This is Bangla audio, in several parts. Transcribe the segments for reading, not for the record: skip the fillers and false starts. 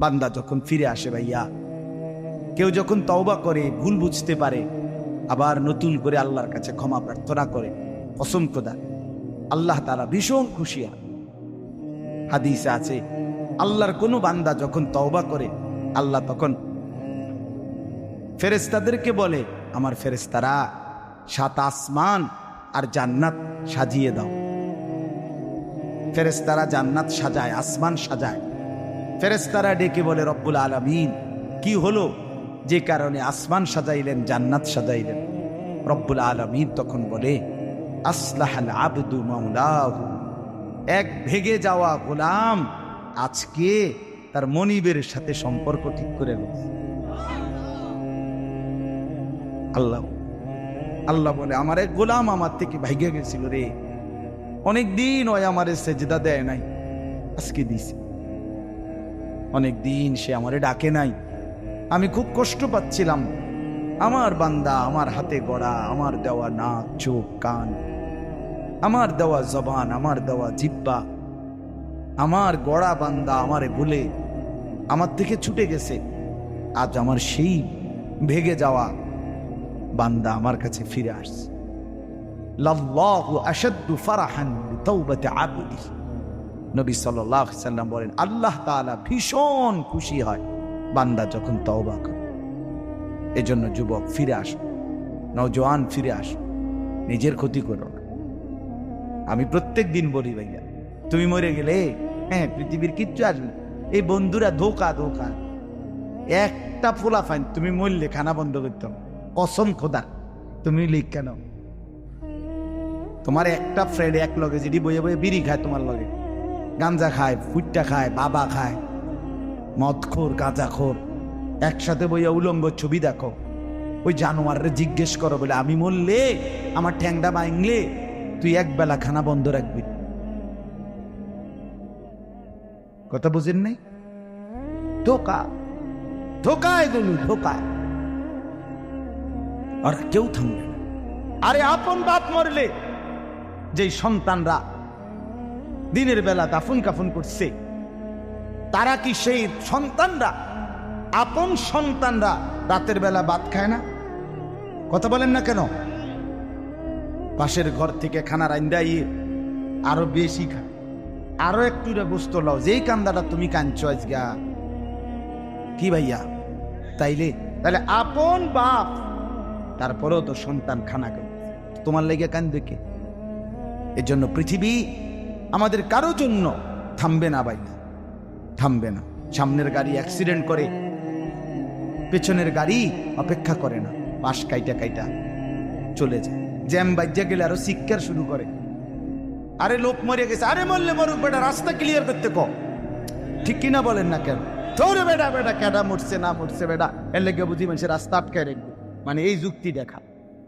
বান্দা যখন ফিরে আসে ভাইয়া, কেউ যখন তওবা করে, ভুল বুঝতে পারে, আবার নতুন করে আল্লাহর কাছে ক্ষমা প্রার্থনা করে, কসম খোদা আল্লাহ তাআলা ভীষণ খুশি হয়। হাদিসে আছে আল্লাহর কোনো বান্দা যখন তওবা করে, আল্লাহ তখন ফেরেশতাদেরকে বলে, আমার ফেরেশতারা 7 আসমান আর জান্নাত সাজিয়ে দাও। ফেরেশতারা জান্নাত সাজায়, আসমান সাজায়। ফেরেশতারা ডেকে বলে, রব্বুল আলামিন কি হলো যে কারণে আসমান সাজাইলেন, জান্নাত সাজাইলেন? রব্বুল আলামিন তখন বলে, আসলাহাল আবদু মাওলাহু, এক ভেগে যাওয়া গোলাম আজকে তার মনিবের সাথে সম্পর্ক ঠিক করে গেছে। আল্লাহ বলে, আমার এক গোলাম আমার থেকে ভাইগে গেছিল রে, অনেকদিন ওই আমারে সেজদা দেয় নাই, আজকে দিছে। অনেকদিন সে আমারে ডাকে নাই, আমি খুব কষ্ট পাচ্ছিলাম। আমার বান্দা আমার হাতে গড়া, আমার দেওয়া নাক, চোখ, কান, আমার দেওয়া জবান, আমার দেওয়া জিহ্বা, আমার গড়া বান্দা আমারে বলে আমার থেকে ছুটে গেছে। আজ আমার সেই ভেগে যাওয়া বান্দা আমার কাছে ফিরে আসছে। লাল্লাহু আশাদ্দু ফারাহান বিতাওবাতি আবদি, নবী সাল্লাল্লাহু আলাইহি সাল্লাম বলেন, আল্লাহ তাআলা ভীষণ খুশি হয় বান্দা যখন তওবা করে। এজন্য যুবক ফিরে আসো, নওজোয়ান ফিরে আসো, নিজের ক্ষতি করো না। আমি প্রত্যেক দিন বলি ভাইয়া, তুমি মরে গেলে হ্যাঁ পৃথিবীর কিচ্ছু আসবে না। এই বন্ধুরা ধোকা ধোকা, একটা ফোলা ফাইন, তুমি মরলে খানা বন্ধ করতে হবে, কসম খোদা। তুমি লিখ কেন, তোমার একটা ফ্রেন্ড এক লগে যেটি বইয়ে বইয়ে বিড়ি খায়, তোমার লগে গাঞ্জা খায়, ফুটটা খায়, বাবা খায়, মদখোর, গাঁজাখোর, একসাথে বইয়া উলঙ্গ ছবি দেখো, ওই জানোয়াররে জিজ্ঞেস করো বলে, আমি মরলে আমার ঠ্যাংটা ভাঙলে তুই এক বেলা খানা বন্ধ রাখবি। কথা বুঝেন নাই? ধোকা ধোকা, এগুলো ধোকা। আর কেউ থামবে না। আরে আপন বাপ মরলে যেই সন্তানরা দিনের বেলা দাফন কাফন করছে, তারা কি সেই সন্তানরা, আপন সন্তানরা রাতের বেলা ভাত খায় না? কথা বলেন না কেন? পাশের ঘর থেকে খানা রান্দাই আরো বেশি খায়, আরো একটু গোস্ত লাও, যেই কান্দাটা তুমি কাঁদছো আজগা। কি ভাইয়া, তাইলে আপন বাপ, তারপরেও তো সন্তান খানা খাবে, তোমার লেগে কান্দবে কে? এর জন্য পৃথিবী আমাদের কারো জন্য থামবে না ভাইয়া, থামবে না। সামনের গাড়ি অ্যাক্সিডেন্ট করে, পেছনের গাড়ি অপেক্ষা করে না, পাশ কাইটা কাইটা চলে যায়। জ্যাম বাজ্যা গেলে আরো শিক্ষার শুরু করে, আরে লোক মরে গেছে, আরে মরলে মরুক বেটা, রাস্তা ক্লিয়ার করতে কো। ঠিক কিনা বলেন না কেন? তোর বেটা বেটা কেডা মরছে না মরছে বেটা, এর লেগে বুঝি মানুষের রাস্তা আটকায় রাখবে, মানে এই যুক্তি দেখা।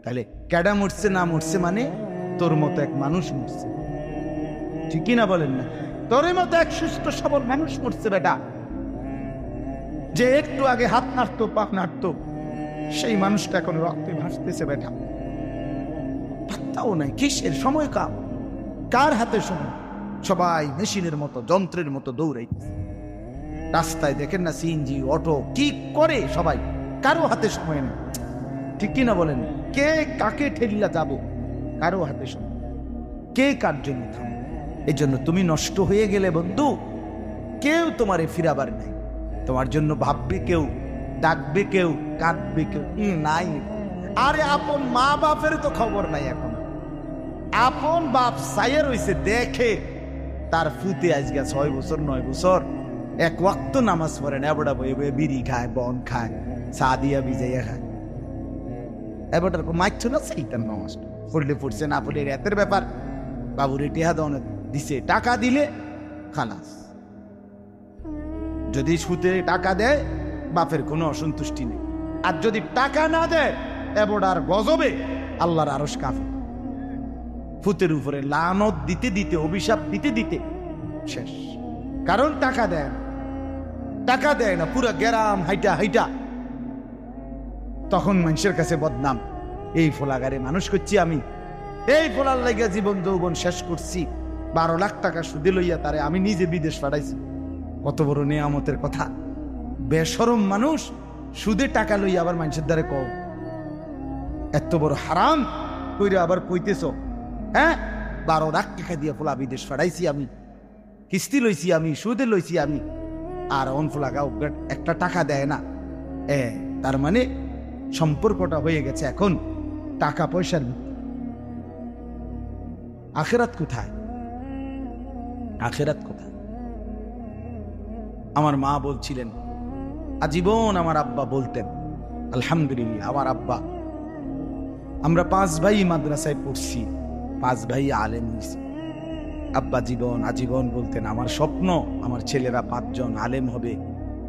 তাহলে কেডা মরছে না মরছে মানে তোর মতো এক মানুষ মরছে। ঠিক কিনা বলেন না? তোর মতো এক সুস্থ সবল মানুষ মরছে বেটা, যে একটু আগে হাত নাড়তো, পা নাড়তো, সেই মানুষটা এখন রক্তে ভাসতেছে বেটা। পাত্তাও নাই, কিসের সময় কাম, কার হাতে সময়? সবাই মেশিনের মতো, যন্ত্রের মতো দৌড়াইতেছে। রাস্তায় দেখেন না সিএনজি, অটো কি করে সবাই, কারো হাতে সময় নেই। ঠিক কিনা বলেন? কে কাকে ঠেলিয়া যাব, কারো হাতে সময়, কে কার জন্য থাম। এই জন্য তুমি নষ্ট হয়ে গেলে বন্ধু, কেউ তোমারে ফিরাবার নাই। তোমার জন্য ভাববে কেউ, ডাকবে কেউ, কাঁদবে কেউ নাই। আরে আপন মা বাপের তো খবর নাই এখন। আপন বাপ সাইয়ে রইছে, দেখে তার ফুতে আজকে 6 বছর 9 বছর এক ওয়াক্ত নামাজ পড়ে না, এবড়া বয়ে বয়ে বিড়ি খায়, বন খায়, চা দিয়া ভিজাইয়া খায়। এবারটার মাইছ না সেইটার নামাজ পড়লে পড়ছে, না পড়লে রাতের ব্যাপার। বাবুরে টিহা দন দিছে, টাকা দিলে খালাস। যদি সুতে টাকা দেয় বাপের কোনো অসন্তুষ্টি নেই, আর যদি টাকা না দেয় এবড়ার গজবে আল্লাহর আরশ কাঁপে। ফুতের উপরে লানত দিতে দিতে, অভিশাপ দিতে দিতে শেষ। কারণ টাকা দেয় না, টাকা দেয় না, পুরো গ্রাম হাইটা হাইটা তখন মানুষের কাছে বদনাম। এই ফোলাগারে মানুষ করছি আমি, এই ফোলার লাগিয়া জীবন যৌবন শেষ করছি, 12 লাখ টাকা সুদে লইয়া তারে আমি নিজে বিদেশ পাঠাইছি। কত বড় নিয়ামতের কথা। বেশরম মানুষ সুদে টাকা লইয়া আবার মানুষের দ্বারে কও এত বড় হারাম কইরা আবার কইতেছ, হ্যাঁ 12 লাখ টাকা দিয়ে ফুলা বিদেশ ফাড়াইছি আমি, কিস্তি লইছি আমি, সুদে লইছি আমি, আর অন ফুলাগাও একটা টাকা দেয় না। তার মানে সম্পর্কটা হয়ে গেছে এখন টাকা পয়সার। আখিরাত কোথায়? আখিরাত কোথায়? আমার মা বলছিলেন, আজীবন আমার আব্বা বলতেন, আলহামদুলিল্লাহ আমার আব্বা, আমরা 5 ভাই মাদ্রাসায় পড়ছি, 5 ভাই আলেম হয়েছি। আব্বা আজীবন বলতেন, আমার স্বপ্ন আমার ছেলেরা 5 জন আলেম হবে,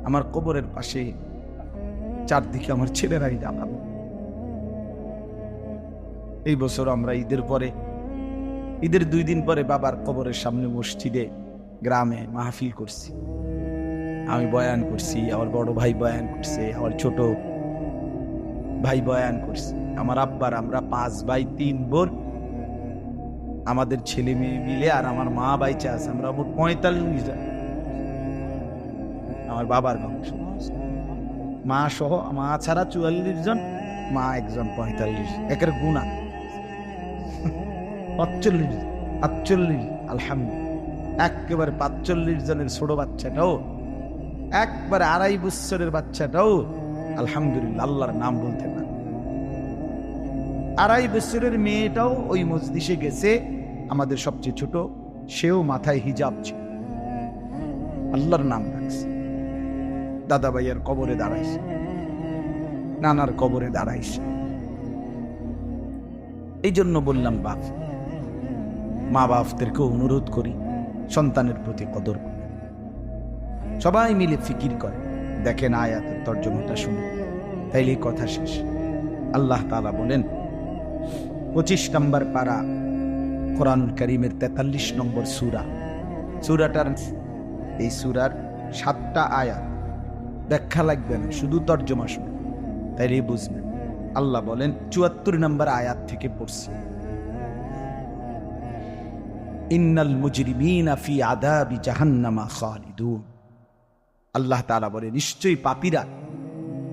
আমার কবরের পাশে চারদিকে আমার ছেলেরাই দাঁড়াবে। এই বছর আমরা ঈদের 2 দিন পরে বাবার কবরের সামনে মসজিদে গ্রামে মাহফিল করছি। আমি বয়ান করছি, আমার বড় ভাই বয়ান করছে, আমার ছোট ভাই বয়ান করছে। আমার আব্বার আমরা 5 ভাই 3 বোন, আমাদের ছেলে মেয়ে মিলে, আর আমার মা বাইচা আছে, আমরা মোট 45 জন। আমার বাবার বংশ, মা সহ, মা ছাড়া 44 জন, মা একজন 45, একের গুণা 45, আলহামদুলিল্লাহ। একেবারে 45 জনের ছোট বাচ্চাটাও, একবারে 2.5 বছরের বাচ্চাটাও আলহামদুলিল্লাহ আল্লাহর নাম বলতে না। 2.5 বছরের মেয়েটাও ওই মজলিসে গেছে, আমাদের সবচেয়ে ছোট, সেও মাথায় হিজাব ছিল, আল্লাহর নাম রাখছে। দাদা ভাইয়ের কবরে দাঁড়াইছে, নানার কবরে দাঁড়াইছে। এই জন্য বললাম মা বাপদেরকে অনুরোধ করি সন্তানের প্রতি কদর করে। সবাই মিলে ফিকির করে, দেখেন আয়াতের তর্জমাটা শুনে, তাইলে কথা শেষ। আল্লাহ তাআলা বলেন 25 নম্বর পারা কোরআনুল কারীমের 43 নম্বর সূরাটার, এই সূরার 7টা আয়াত, ব্যাখ্যা লাগবে না, শুধু তর্জমা শুনে তাইলেই বুঝবেন। আল্লাহ বলেন 74 নম্বর আয়াত থেকে পড়ছি, ইন্নাল মুজরিমিনা ফি আযাবি জাহান্নামা খালিদুন। আল্লাহ তাআলা বলে, নিশ্চয়ই পাপীরা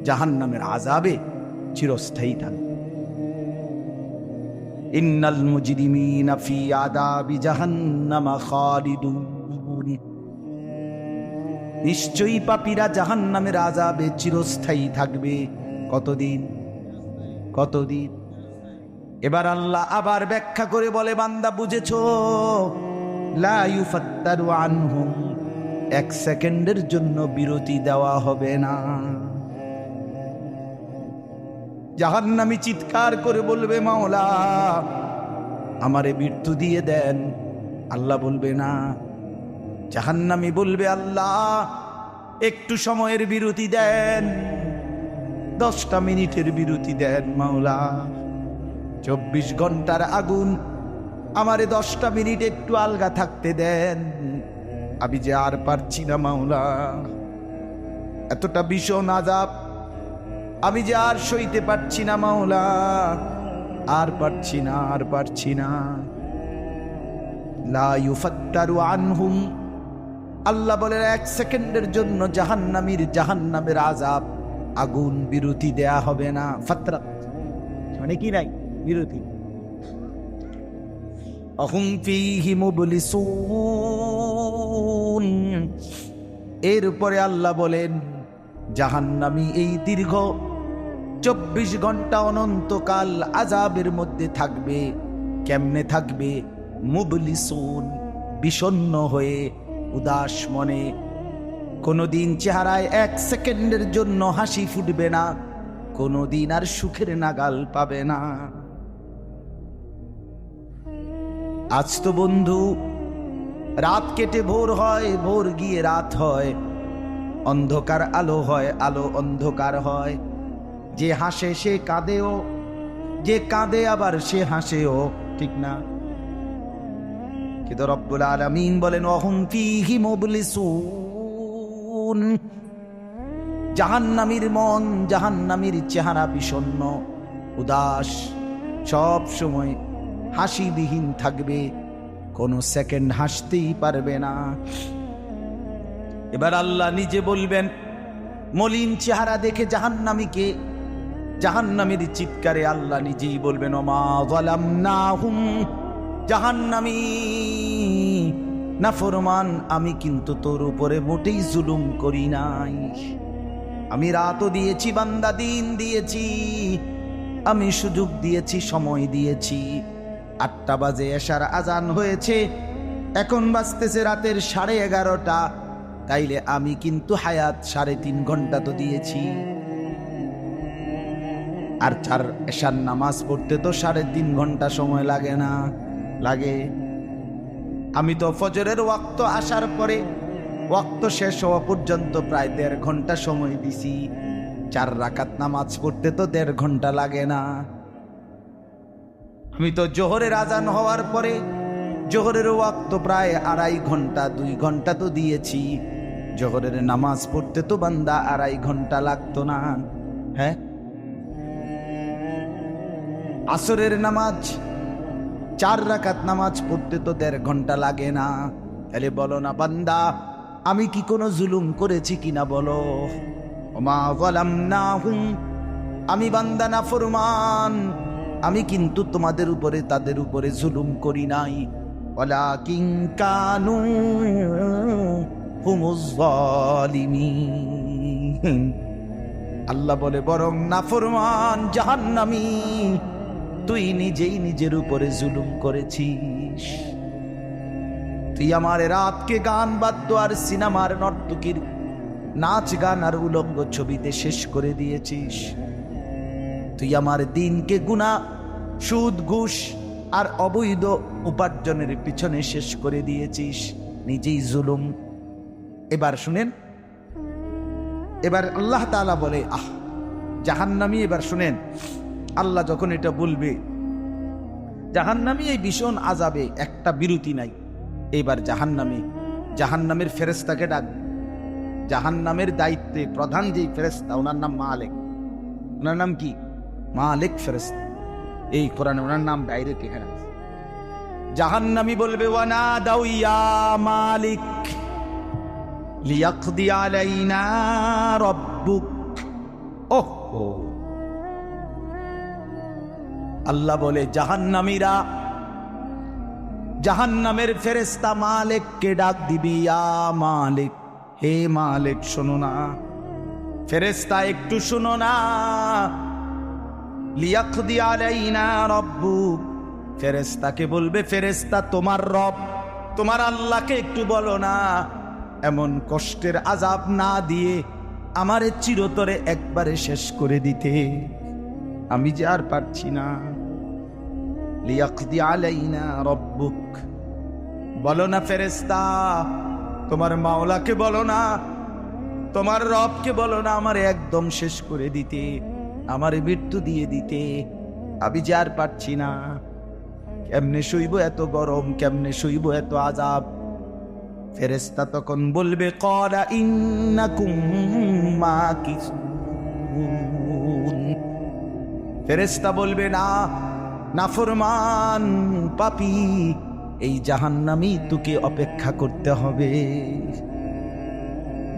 জাহান্নামের আযাবে চিরস্থায়ী থাকবে। ইন্নাল মুজরিমিনা ফি আযাবি জাহান্নামা খালিদুন, নিশ্চয়ই পাপীরা জাহান্নামের আযাবে চিরস্থায়ী থাকবে। কতদিন? এবার আল্লাহ আবার ব্যাখ্যা করে বলে, বান্দা বুঝেছো? লা ইউফাত্তারু আনহুম, 1 সেকেন্ডের জন্য বিরতি দেওয়া হবে না। জাহান্নামী চিৎকার করে বলবে, মাওলা আমারে মৃত্যু দিয়ে দেন। আল্লাহ বলবে না। জাহান্নামী বলবে, আল্লাহ একটু সময়ের বিরতি দেন, 10টা মিনিটের বিরতি দেন মাওলা। 24 ঘন্টার আগুন, আমারে 10টা মিনিট একটু আলগা থাকতে দেন, আমি যে আর পারছি না মাওলা, এতটা ভীষণ আযাব আমি যে আর সইতে পারছি না মাওলা, আর পারছি না। লা ইউফাত্তারু আনহুম, আল্লাহ বলে 1 সেকেন্ডের জন্য জাহান্নামের আযাব, আগুন বিরতি দেয়া হবে না। ফাতরা মানে কি নাই বিরতি। আহুম ফীহি মুবলিসুন, এরপরে আল্লাহ বলেন জাহান্নামী এই দীর্ঘ 24 ঘন্টা অনন্তকাল আযাবের মধ্যে থাকবে। কেমনে থাকবে? মুবলিসুন, বিষণ্ণ হয়ে, উদাস মনে। কোনদিন চেহারায় 1 সেকেন্ডের জন্য হাসি ফুটবে না, কোনদিন আর সুখের নাগাল পাবে না। আজ তো বন্ধু রাত কেটে ভোর হয়, ভোর গিয়ে রাত হয়, অন্ধকার আলো হয়, আলো অন্ধকার হয়। যে হাসে সে কাঁদেও, যে কাঁদে আবার সে হাসেও, ঠিক না? কিন্তু রব্বুল আলামিন বলেন ওয়াহুম ফীহি মুবলিসুন, জাহান্নামীর মন, জাহান্নামীর চেহারা বিষণ্ণ, উদাস, সব সময় হাসিবিহীন থাকবে, কোনো সেকেন্ড হাসতেই পারবে না। এবার আল্লাহ নিজে বলবেন মলিন চেহারা দেখে জাহান্নামীকে, জাহান্নামীর চিৎকারে আল্লাহ নিজেই বলবেন ওমা যালামনাহুম, জাহান্নামী নাফরমান, আমি কিন্তু তোর উপরে মোটেই জুলুম করি নাই। আমি রাতও দিয়েছি বান্দা, দিন দিয়েছি, আমি সুযোগ দিয়েছি, সময় দিয়েছি। 8টা বাজে এশার আজান হয়েছে, এখন বাজতেছে রাতের 11:30। তাইলে আমি কিন্তু হায়াত 3.5 ঘন্টা তো দিয়েছি। আর এশার নামাজ পড়তে তো 3.5 ঘন্টা সময় লাগে না? লাগে। আমি তো ফজরের ওয়াক্ত আসার পরে ওয়াক্ত শেষ হওয়া পর্যন্ত প্রায় 1.5 ঘন্টা সময় দিছি। 4 রাকাত নামাজ পড়তে তো 1.5 ঘন্টা লাগে না? আমি তো জোহরের আজান হওয়ার পরে জোহরের ওয়াক্ত প্রায় 2.5 ঘন্টা, 2 ঘন্টা তো দিয়েছি। জোহরের নামাজ পড়তে তো বান্দা 2.5 ঘন্টা লাগতো না? হ্যাঁ। আসরের নামাজ 4 রাকাত নামাজ পড়তে তো 1.5 ঘন্টা লাগে না? তাহলে বলো না বান্দা, আমি কি কোনো জুলুম করেছি কিনা বলো? ওমা যালামনাহুম, আমি বান্দা নাফরমান, আমি কিন্তু তোমাদের উপরে, তাদের উপরে জুলুম করি নাই। ওয়ালাকিন কানু হুমুজ জালিমিন। আল্লাহ বলে বরং নাফরমান জাহান্নামী, তুই নিজেই নিজের উপরে জুলুম করেছিস। তুই আমার রাতকে গান বাদ্য আর সিনেমার নর্তকীর নাচ গান আর উলঙ্গ ছবিতে শেষ করে দিয়েছিস। তুই আমার দিনকে গুনাহ, সুদ, ঘুষ আর অবৈধ উপার্জনের পিছনে শেষ করে দিয়েছিস। নিজেই জুলুম। এবার শুনেন, এবার আল্লাহ তাআলা বলে জাহান্নামী, এবার শুনেন আল্লাহ যখন এটা বলবে, জাহান্নামী এই ভীষণ আযাবে একটা বিরতি নাই। এইবার জাহান্নামের ফেরেশতাকে ডাক। জাহান্নামের দায়িত্বে প্রধান যেই ফেরেশতা, ওনার নাম মালিক। ওনার নাম কি? মালিক ফেরেশতা। এই কোরআনে ওনার নাম ডাইরেক্ট এখানে আছে। জাহান্নামী বলবে ওয়ানাদাউ ইয়া মালিক লিয়াকদি আলাইনা রাব্বুক। ওহো, আল্লাহ বলে জাহান্নামীরা, জাহান্নামের ফেরেশতা মালিককে ডাক দিবি, ইয়া মালিক, হে মালিক শোনো না, ফেরেশতা একটু শোনো না। লিয়াকদি আলাইনা রাব্বুক, ফেরেশতাকে বলবে, ফেরেশতা তোমার রব, তোমার আল্লাহকে একটু বলো না এমন কষ্টের আযাব না দিয়ে আমারে চিরতরে একবারে শেষ করে দিতে, আমি যে আর পারছি না। লিয়াকদি আলাইনা রাব্বুক, বলো না ফেরেশতা, তোমার মাওলাকে বলো না, তোমার রবকে বলো না আমারে একদম শেষ করে দিতে, আমারে মৃত্যু দিয়ে দিতে, আমি যে আর পারছি না। কেমনে সইব এত গরম, কেমনে সইব এত আযাব? ফেরেশতা তখন বলবে ক্বালা ইন্নাকুম মাকিসুন। ফেরেশতা বলবে না, নাফরমান পাপী, এই জাহান্নামী তোকে অপেক্ষা করতে হবে,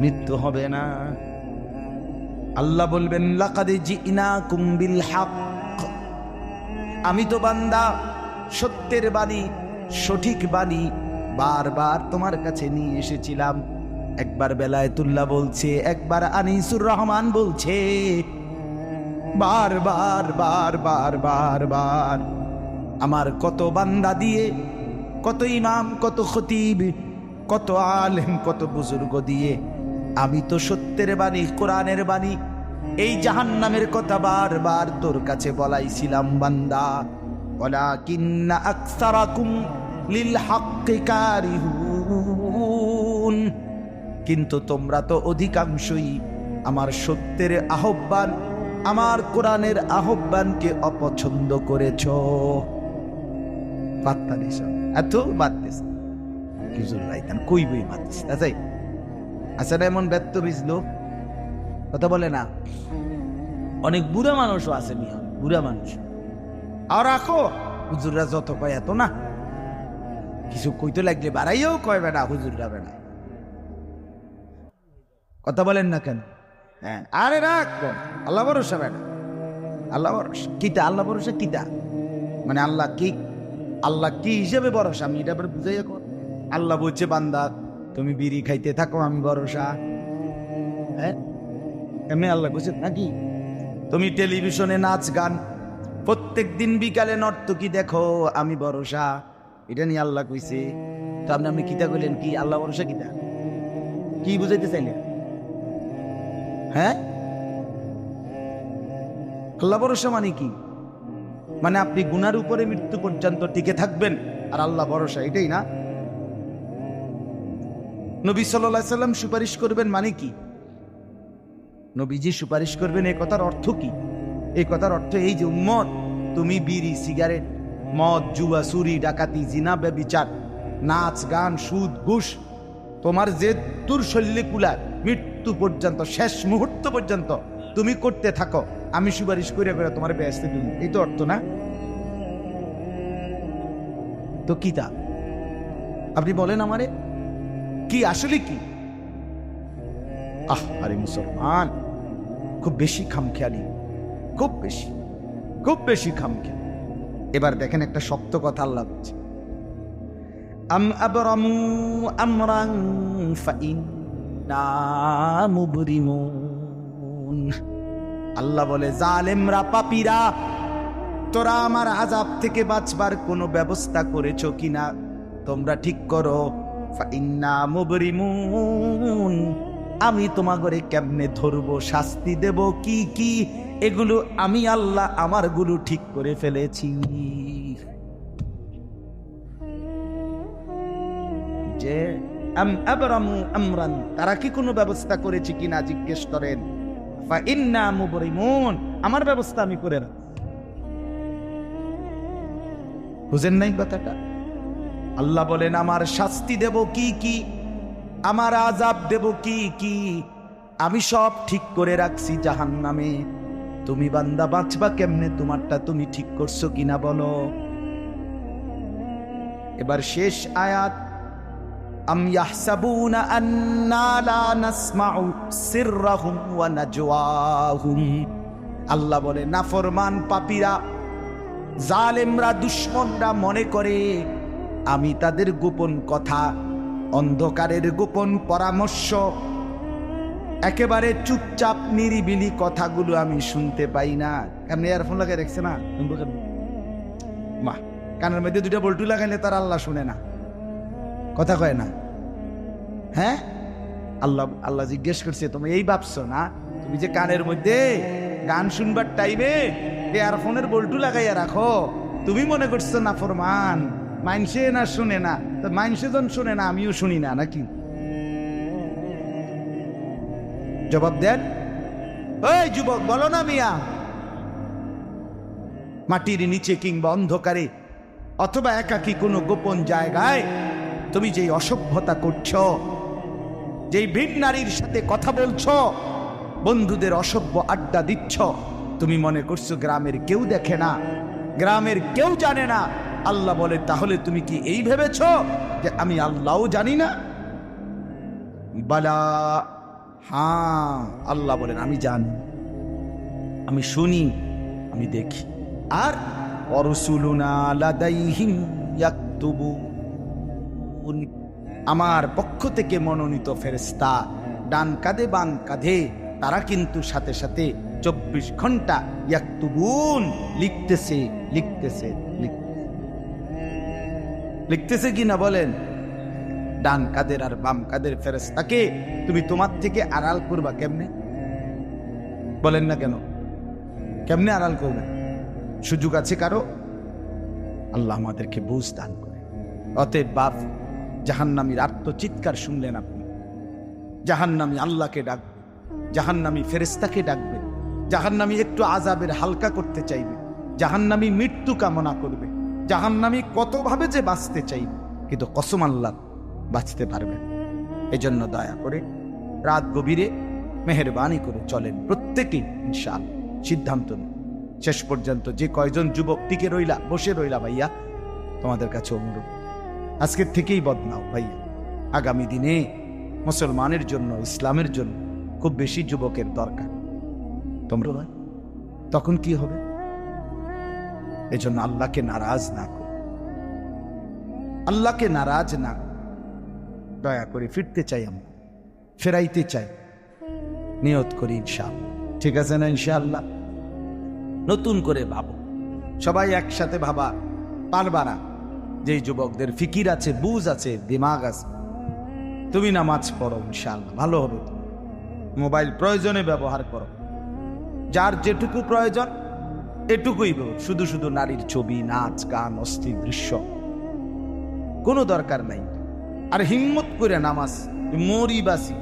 মৃত্যু হবে না। আল্লাহ বলবেন লাকাদ জিনাকুম বিল হক, আমি তো বান্দা সত্যের বাণী, সঠিক বাণী বারবার তোমার কাছে নিয়ে এসেছিলাম। একবার বেলায়েতুল্লাহ বলছে, একবার আনিসুর রহমান বলছে, বারবার বারবার বারবার আমার কত বান্দা দিয়ে, কত ইমাম, কত খতিব, কত আলেম, কত বুজুর্গ দিয়ে আমি তো সত্যের বাণী, কোরআনের বাণী, এই জাহান্নামের কথা বারবার তোর কাছে বলাইছিলাম বান্দা। ওয়ালাকিন্না আকসারাকুম লিল হাক্কি কারিহুন, কিন্তু তোমরা তো অধিকাংশই আমার সত্যের আহ্বান, আমার কোরআনের আহ্বানকে অপছন্দ করেছো। বার্তা দিস এত বাদতেছ কিজুর রাইতান কইবই বাদতেছ। আচ্ছা আচ্ছা, এমন ব্যর্থ বিজলো কথা বলে না। অনেক বুড়া মানুষও আছে, মিয়া বুড়া মানুষ। আর রাখো হুজুররা যত কয় এত না, কিছু কইতে লাগলে বাড়াইও কয় বেটা হুজুররা বেটা। কথা বলেন না কেন? হ্যাঁ, আরে রাখবো আল্লাহ ভরসা বেটা, আল্লাহ ভরসা কিতা, আল্লাহ ভরসা কিতা মানে আল্লাহ কি, আল্লাহ কি হিসেবে ভরসা আমি এটা আবার বুঝাই। আল্লাহ বলছে বান্দা তুমি বিড়ি খাইতে থাকো আমি ভরসা, হ্যাঁ এমনি আল্লাহ বলছে নাকি? তুমি টেলিভিশনে নাচ গান প্রত্যেক দিন বিকালে নর্তকী দেখো আমি ভরসা, এটা নিয়ে আল্লাহ কইছে। তো আপনি কিতা কইলেন কি আল্লাহ ভরসা কিতা, কি বুঝাইতে চাইলেন? হ্যাঁ, আল্লাহ ভরসা মানে কি? মানে আপনি গুনার উপরে মৃত্যু পর্যন্ত টিকে থাকবেন আর আল্লাহ ভরসা, এটাই না? নবী সাল্লাল্লাহু আলাইহি সাল্লাম সুপারিশ করবেন মানে কি? নবীজি সুপারিশ করবেন এই কথার অর্থ কি? এই কথার অর্থ এই যে উম্মত তুমি বিড়ি সিগারেট মদ জুয়া চুরি ডাকাতি জিনা ব্যভিচার নাচ গান সুদ ঘুষ তোমার যে তোর শরীরে কুলার মৃত্যু পর্যন্ত শেষ মুহূর্ত পর্যন্ত তুমি করতে থাকো, আমি সুপারিশ করে করে তোমার বেহেশতে দিই, এই তো অর্থ না? তো কি তা আপনি বলেন আমারে কি আসলে কি? আরে মুসলমান খুব বেশি খামখেয়ালি, খুব বেশি খামখেয়ালি। এবার দেখেন একটা শক্ত কথা আল্লাহ বলছে, আম আবরামু আমরান ফাইন্না মুবরিমুন। আল্লাহ বলে জালেমরা পাপীরা তোরা আমার আযাব থেকে বাঁচবার কোনো ব্যবস্থা করেছো কিনা তোমরা ঠিক করো। ফাইন্না মুবরিমুন, আমি তোমাগরে কেমনে ধরবো শাস্তি দেব কি কি এগুলো আমি আল্লাহ আমার গুলো ঠিক করে ফেলেছি। যে আম আবরামু আমরান, তারা কি কোনো ব্যবস্থা করেছে কিনা জিজ্ঞেস করেন। ফাইন্না মুবরিমুন, আমার ব্যবস্থা আমি করে রাখি। বুঝেন নাই কথাটা? আল্লাহ বলেন আমার শাস্তি দেব কি কি, আমার আযাব দেব কি কি, আমি সব ঠিক করে রাখছি জাহান্নামে। তুমি বান্দা বাঁচবা কেমনে তোমারটা তুমি ঠিক করছো কিনা বলো। এবার শেষ আয়াত, আম ইয়াহসাবুনা আন্না লা নাসমাউ সিররাহুম ওয়া নাজওয়াহুম। আল্লাহ বলে নাফরমান পাপীরা জালেমরা দুশমনরা মনে করে আমি তাদের গোপন কথা অন্ধকারের গোপন পরামর্শ একেবারে চুপচাপ নিরিবিলি কথাগুলো আমি শুনতে পাই না। কেমন ইয়ারফোন লাগাই রাখছে না, মা কানের মধ্যে দুটা বল্টু লাগাইলে তার আল্লাহ শুনে না, কথা কয় না। হ্যাঁ, আল্লাহ জিজ্ঞেস করছে তুমি এই ভাবছো না তুমি যে কানের মধ্যে গান শুনবার টাইমে ইয়ারফোনের বল্টু লাগাইয়া রাখো, তুমি মনে করছো না ফরমান মাইনসে না শুনে না, তো মাইনসে যখন শুনে না আমিও শুনি না নাকি? জবাব দেন ওই যুবক, বলো না মিয়া। মাটির নিচে কিংবা অন্ধকারে অথবা একাকী কোনো গোপন জায়গায় তুমি যেই অসভ্যতা করছো, যেই ভিন নারীর সাথে কথা বলছো, বন্ধুদের অসভ্য আড্ডা দিচ্ছ, তুমি মনে করছো গ্রামের কেউ দেখে না, গ্রামের কেউ জানে না। আল্লাহ বলে তাহলে তুমি কি এই ভেবেছ যে আমি আল্লাহও জানি না? বালা, হ্যাঁ আল্লাহ বলেন আমি জানি, আমি শুনি, আমি দেখি। আর অরসুলুনা লাদাইহিম ইয়াকতুবুন, আমার পক্ষ থেকে মনোনীত ফেরেশতা ডান কাঁধে বাম কাঁধে তারা কিন্তু সাথে সাথে 24 ঘন্টা ইয়াকতুবুন লিখতেছে লিখতেছে লিখতেছে কি না বলেন? ডান কাদের আর বাম কাদের ফেরেশতাকে তুমি তোমার থেকে আড়াল করবা কেমনে? বলেন না কেন, কেমনে আড়াল করবে? সুযোগ আছে কারো? আল্লাহ আমাদেরকে বুঝ দান করে। অতএব বাপ, জাহান্নামীর আর্তচিৎকার শুনলেন আপনি, জাহান্নামী আল্লাহকে ডাকবে, জাহান্নামী ফেরেশতাকে ডাকবে, জাহান্নামী একটু আযাবের হালকা করতে চাইবে, জাহান্নামী মৃত্যু কামনা করবে, জাহান্নামী কতভাবে যে বাঁচতে চাইবে, কিন্তু কসম আল্লাহ বাঁচতে পারবেন। এজন্য দয়া করে রাত গভীরে মেহেরবানি করে চলেন প্রত্যেকেই, ইনশাআল্লাহ সিদ্ধান্ত নিন। শেষ পর্যন্ত যে কয়জন যুবক টিকে রইলা, বসে রইলা, ভাইয়া তোমাদের কাছে অনুরোধ, আজকের থেকেই বদনাও ভাইয়া। আগামী দিনে মুসলমানের জন্য, ইসলামের জন্য খুব বেশি যুবকের দরকার। তোমরা তখন কি হবে? এজন্য আল্লাহকে নারাজ না করো, আল্লাহকে নারাজ না করো। দয়া করে ফিরতে চাই, আমরা ফেরাইতে চাই, নিয়ত করি ইনশাআল্লাহ। ঠিক আছে না? ইনশাআল্লাহ নতুন করে ভাবো, সবাই একসাথে ভাবা পারবা না। যেই যুবকদের ফিকির আছে, বুঝ আছে, দিমাগ আছে, তুমি নামাজ পড়ো, ইনশাআল্লাহ ভালো হবে। মোবাইল প্রয়োজনে ব্যবহার করো, যার যেটুকু প্রয়োজন এটুকুই। শুধু শুধু নারীর ছবি, নাচ, গান, অস্থির দৃশ্য কোনো দরকার নাই। আর হিম্মত করে নামাজ, মরি বাসি,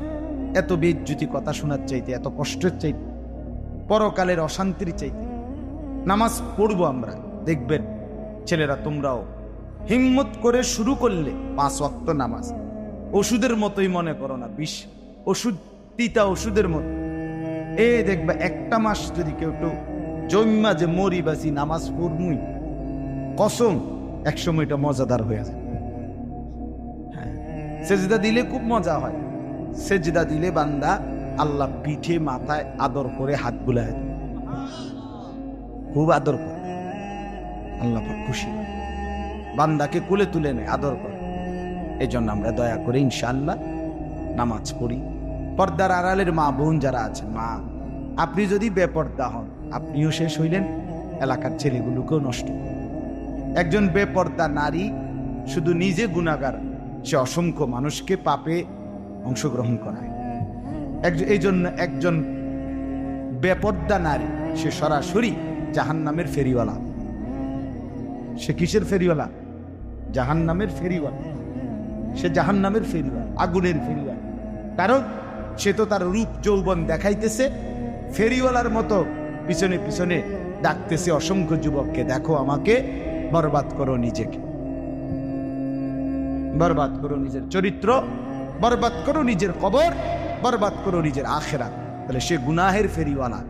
এত বেজ্জুতি কথা শোনার চাইতে, এত কষ্টের চাইতে, পরকালের অশান্তির চাইতে নামাজ পড়বো আমরা। দেখবেন ছেলেরা, তোমরাও হিম্মত করে শুরু করলে 5 ওয়াক্ত নামাজ ওষুধের মতোই মনে করো না, বিষ ওষুধ, তিতা ওষুধের মতো। দেখবা একটা মাস যদি কেউ একটু জন্মা যে মরি বাসি নামাজ পড়মুই, কসম একসময় এটা মজাদার হয়ে যায়। সেজদা দিলে খুব মজা হয়। সেজদা দিলে বান্দা আল্লাহ পিঠে মাথায় আদর করে হাত বুলায়, খুব আদর করে। আল্লাহ খুশি, বান্দাকে কোলে তুলে নেয়, আদর করে। এই জন্য আমরা দয়া করে ইনশাআল্লাহ নামাজ পড়ি। পর্দার আড়ালের মা বোন যারা আছেন, মা, আপনি যদি বেপর্দা হন, আপনিও শেষ হইলেন, এলাকার ছেলেগুলোকেও নষ্ট। একজন বেপর্দা নারী শুধু নিজে গুনাহগার, সে অসংখ্য মানুষকে পাপে অংশগ্রহণ করায়। এই জন্য একজন বেপর্দা নারী সে সরাসরি জাহান্নামের ফেরিওয়ালা। সে কিসের ফেরিওয়ালা? জাহান্নামের ফেরিওয়ালা। সে জাহান্নামের ফেরিওয়ালা, আগুনের ফেরিওয়ালা। কারণ সে তো তার রূপ যৌবন দেখাইতেছে, ফেরিওয়ালার মতো পিছনে পিছনে ডাকতেছে অসংখ্য যুবককে, দেখো আমাকে, বরবাদ করো নিজেকে, বরবাদ করো নিজের চরিত্র, বরবাদ করো নিজের কবর, বরবাদ করো নিজের আখিরাত। তাহলে সে গুনাহের ফেরিওয়ালা,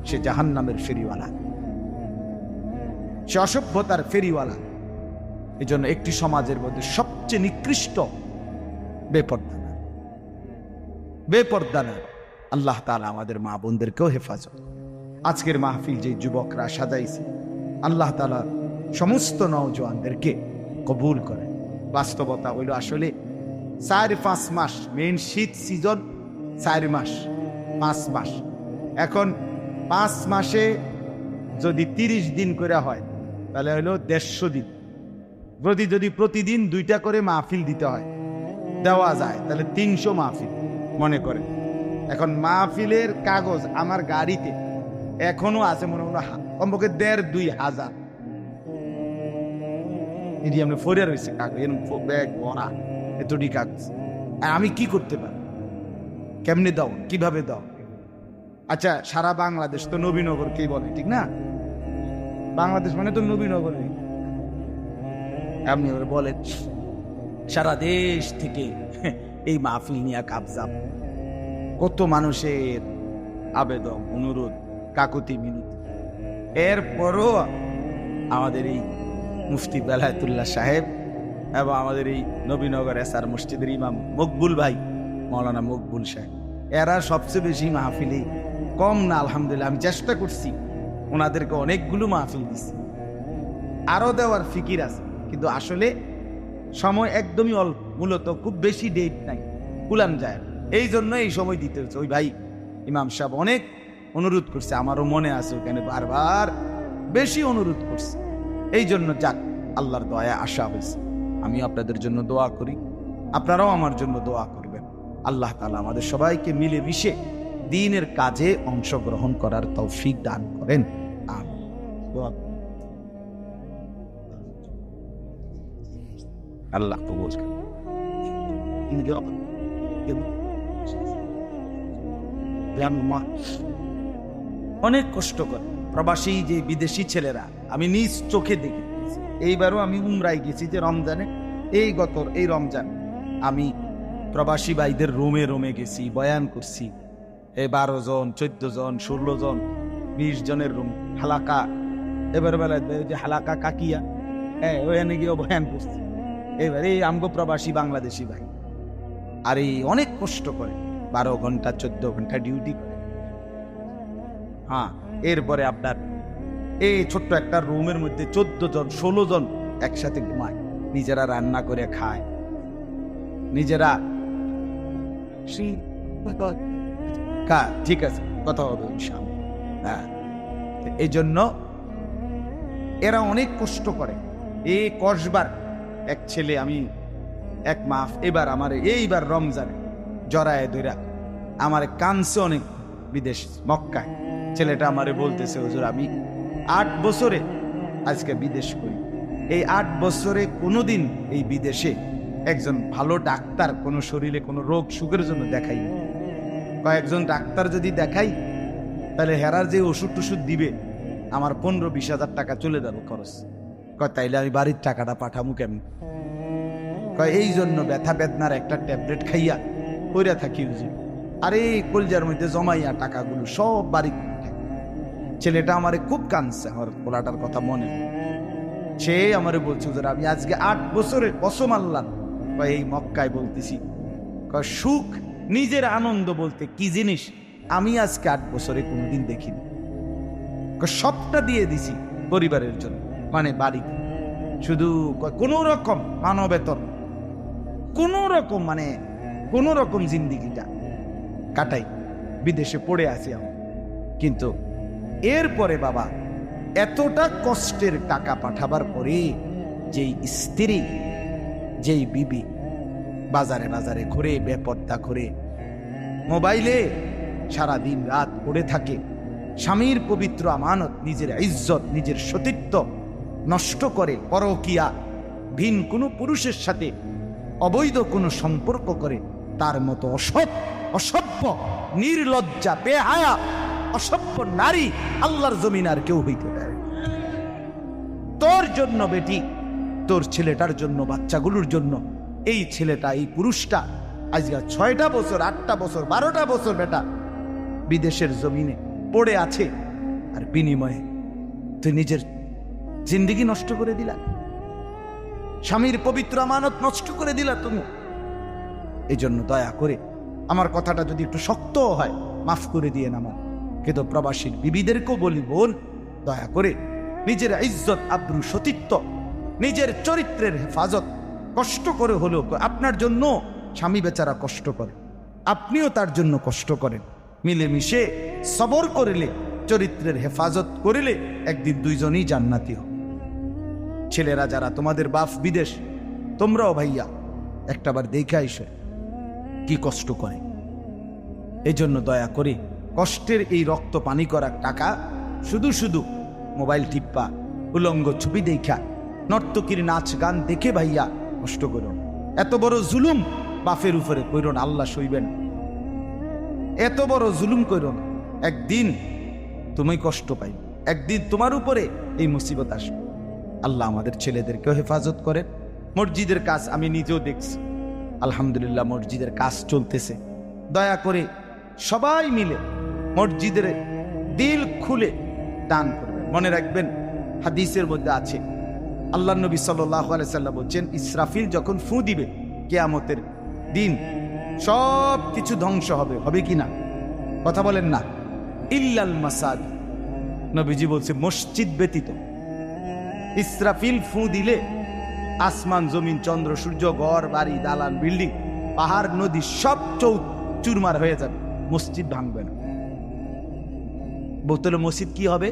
সে জাহান্নামের ফেরিওয়ালা, সে অসভ্যতার ফেরিওয়ালা। এই জন্য একটি সমাজের মধ্যে সবচেয়ে নিকৃষ্ট বেপর্দা না, বেপর্দা না। আল্লাহ তাআলা আমাদের মা বোনদেরকেও হেফাজত। আজকের মাহফিল যে যুবকরা সাজাইছে, আল্লাহ তাআলা সমস্ত নওজোয়ানদেরকে কবুল করে। বাস্তবতা হইল আসলে 4-5 মাস, মেইন শীত সিজন 4 মাস, 5 মাস। এখন 5 মাসে যদি 30 দিন করে হয়, তাহলে হইলো 150 দিন। যদি প্রতিদিন 2টা করে মাহফিল দিতে হয়, দেওয়া যায়, তাহলে 300 মাহফিল মনে করে। এখন মাহফিলের কাগজ আমার গাড়িতে এখনো আছে, মনে মনে কমপক্ষে 1,500-2,000 ফরিয়া রয়েছে কাগজ, ব্যাগ ভরা এতটি কাগজ। আর আমি কি করতে পারি? কেমনে দাও, কিভাবে দাও? আচ্ছা, সারা বাংলাদেশ তো নবীনগরকেই বলে, ঠিক না? বাংলাদেশ মানে তো নবীনগর। আপনি বলেন সারা দেশ থেকে এই মাহফিল নিয়ে কাবজাব, কত মানুষের আবেদন, অনুরোধ, কাকুতি মিনতি। এরপরও আমাদের এই মুফতি বেলায়েতুল্লাহ সাহেব এবং আমাদের এই নবীনগর এসআর মসজিদের ইমাম মকবুল ভাই, মৌলানা মকবুল সাহেব, এরা সবচেয়ে বেশি মাহফিলে কম না। আলহামদুলিল্লাহ, আমি চেষ্টা করছি, ওনাদেরকে অনেকগুলো মাহফিল দিচ্ছি, আরো দেওয়ার ফিকির আছে, কিন্তু আসলে সময় একদমই অল্প। মূলত খুব বেশি ডেট নাই, কুলান যায়। এই জন্য এই সময় দিতে হচ্ছে। ওই ভাই ইমাম সাহেব অনেক অনুরোধ করছে, আমারও মনে আছে, ওখানে বারবার বেশি অনুরোধ করছে। এই জন্য যাক, আল্লাহর দয়া আশা হয়েছে। আমি আপনাদের জন্য দোয়া করি, আপনারাও আমার জন্য দোয়া করবেন। আল্লাহ তাআলা আমাদের সবাইকে মিলে মিশে দ্বীনের কাজে অংশগ্রহণ করার তৌফিক দান করেন। আমিন। আল্লাহ কবুল করেন। অনেক কষ্ট করে প্রবাসী যে বিদেশি ছেলেরা, আমি নিজ চোখে দেখি। এইবারও আমি উমরায় গেছি যে রমজানে, এই রমজান আমি প্রবাসী ভাইদের রোমে রোমে গেছি, বয়ান করছি। 12 জন, 14 জন, 16 জন, 20 জনের রুম, হালাকা। এবার বেলায় যে হালাকা কাকিয়া, ওখানে গিয়ে বয়ান করছি। এবার এই আমগো প্রবাসী বাংলাদেশি ভাই, আর এই অনেক কষ্ট করে 12 ঘন্টা 14 ঘন্টা ডিউটি করে। হ্যাঁ, এরপরে আপনার এই ছোট্ট একটা রুমের মধ্যে 14 জন 16 জন একসাথে ঘুমায়, নিজেরা রান্না করে খায়, নিজেরা ঠিক আছে, কথা হবে ইনশাআল্লাহ। হ্যাঁ, এই জন্য এরা অনেক কষ্ট করে। এই কসবার এক ছেলে, আমি এক মাস এবার আমার এইবার রমজানে জড়ায় ধরা আমার কানছে অনেক, বিদেশ মক্কায়। ছেলেটা আমারে বলতেছে, হুজুর আমি 8 বছরে আজকে বিদেশ করি, এই 8 বছরে কোনোদিন এই বিদেশে একজন ভালো ডাক্তার কোনো শরীরে কোনো রোগ সুখের জন্য দেখাই। কয়েকজন ডাক্তার যদি দেখাই তাহলে হেরার যে ওষুধ টষুধ দিবে আমার 15-20 হাজার টাকা চলে যাবে খরচ। কয় তাইলে আমি বাড়ির টাকাটা পাঠামু কেমন? কয় এই জন্য ব্যথা বেদনার একটা ট্যাবলেট খাইয়া কইরা থাকি হুজুর, আর এই কলজার মধ্যে জমাইয়া টাকাগুলো সব বাড়ি। ছেলেটা আমারে খুব কাঁদছে, আমার পোলাটার কথা মনে। সে আমারে বলছে, হুজুর আমি আজকে 8 বছরের কসম আল্লাহ এই মক্কায় বলতেছি, কয় সুখ নিজের আনন্দ বলতে কি জিনিস আমি আজকে 8 বছরে কোনোদিন দেখিনি। সবটা দিয়ে দিছি পরিবারের জন্য, মানে বাড়িতে, শুধু কোন রকম মানবেতর, কোন রকম মানে কোন রকম জিন্দিগিটা কাটাই, বিদেশে পড়ে আছি আমি। কিন্তু এরপরে বাবা এতটা কষ্টের টাকা পাঠাবার পরে যেই স্ত্রী, যেই বিবি বাজারে বাজারে ঘুরে, বেপর্দা করে, মোবাইলে সারা দিন রাত পড়ে থাকে, স্বামীর পবিত্র আমানত, নিজের ইজ্জত, নিজের সতীত্ব নষ্ট করে, পরকিয়া, ভিন কোনো পুরুষের সাথে অবৈধ কোনো সম্পর্ক করে, তার মতো অসভ্য, নির্লজ্জা, বেহায়া, অসভ্য নারী আল্লাহর জমিন আর কেউ হইতে পারে। তোর জন্য বেটি, তোর ছেলেটার জন্য, বাচ্চাগুলোর জন্য এই ছেলেটা, এই পুরুষটা আজকে 6টা বছর, 8টা বছর, 12টা বছর বেটা বিদেশের জমিনে পড়ে আছে, আর বিনিময়ে তুই নিজের জিন্দেগি নষ্ট করে দিলা, স্বামীর পবিত্র আমানত নষ্ট করে দিলা তুমি। এই জন্য দয়া করে আমার কথাটা যদি একটু শক্ত হয় মাফ করে দিয়ে নামা, কিন্তু প্রবাসীর বিবিদেরকেও বলি, বোন দয়া করে নিজের ইজ্জত, আব্রু, সতীত্ব, নিজের চরিত্রের হেফাজত কষ্ট করে হলেও, আপনার জন্য স্বামী বেচারা কষ্ট করে, আপনিও তার জন্য কষ্ট করেন, মিলেমিশে সবর করিলে, চরিত্রের হেফাজত করিলে একদিন দুইজনই জান্নাতি হবে। ছেলেরা যারা তোমাদের বাপ বিদেশ, তোমরাও ভাইয়া একটাবার দেখে আইসো কি কষ্ট করে। এই জন্য দয়া করে কষ্টের এই রক্ত পানি করা টাকা শুধু শুধু মোবাইল টিপ্পা, উলঙ্গ ছবি দেখা, নর্তকীর নাচ গান দেখে ভাইয়া কষ্ট করো। এত বড় জুলুম বাপের উপরে কইরো না, আল্লাহ সইবেন। এত বড় জুলুম কইরো না, একদিন তুমি কষ্ট পাই, একদিন তোমার উপরে এই মুসিবত আসবে। আল্লাহ আমাদের ছেলেদেরকেও হেফাজত করেন। মসজিদের কাজ আমি নিজেও দেখছি, আলহামদুলিল্লাহ মসজিদের কাজ চলতেছে। দয়া করে সবাই মিলে মসজিদের দিল খুলে দান করবেন। মনে রাখবেন হাদিসের মধ্যে আছে, আল্লাহ নবী সাল্লাল্লাহু আলাইহি সাল্লাম বলছেন, ইসরাফিল যখন ফু দিবে কিয়ামতের দিন সব কিছু ধ্বংস হবে, হবে কি না? কথা বলেন না। ইল্লাল মাসাজিদ, নবীজি বলছে মসজিদ ব্যতীত। ইসরাফিল ফু দিলে আসমান, জমিন, চন্দ্র, সূর্য, ঘর বাড়ি, দালান, বিল্ডিং, পাহাড়, নদী সব চুরমার হয়ে যাবে, মসজিদ ভাঙবে না। বোতলে মসজিদ কি হবে?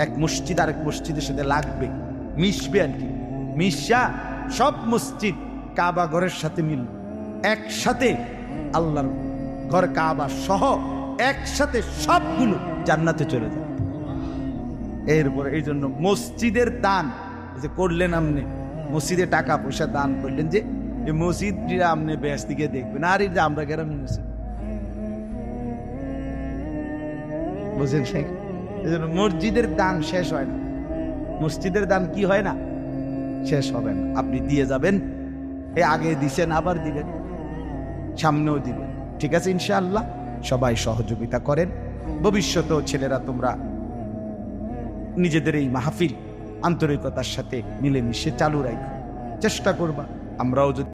এক মসজিদ আরেক মসজিদের সাথে লাগবে, মিশবে আর কি। মিশা সব মসজিদ কাবা ঘরের সাথে মিলবে, একসাথে আল্লাহর ঘর কাবা সহ একসাথে সবগুলো জান্নাতে চলে যাবে। এরপরে এই জন্য মসজিদের দান যে করলেন, আপনি মসজিদে টাকা পয়সা দান করলেন, যে মসজিদ আপনি বেশ দিকে দেখবেন, আর এই যে আমরা গ্রামে মসজিদ বুঝেন, এই জন্য মসজিদের দান শেষ হয় না। মসজিদের দান কি হয় না, শেষ হবে না। আপনি দিয়ে যাবেন, আগে দিছেন আবার দিবেন, সামনেও দিবেন, ঠিক আছে ইনশাআল্লাহ। সবাই সহযোগিতা করেন। ভবিষ্যতেও ছেলেরা তোমরা নিজেদের এই মাহফিল আন্তরিকতার সাথে মিলেমিশে চালু রাখো, চেষ্টা করবা। আমরাও যদি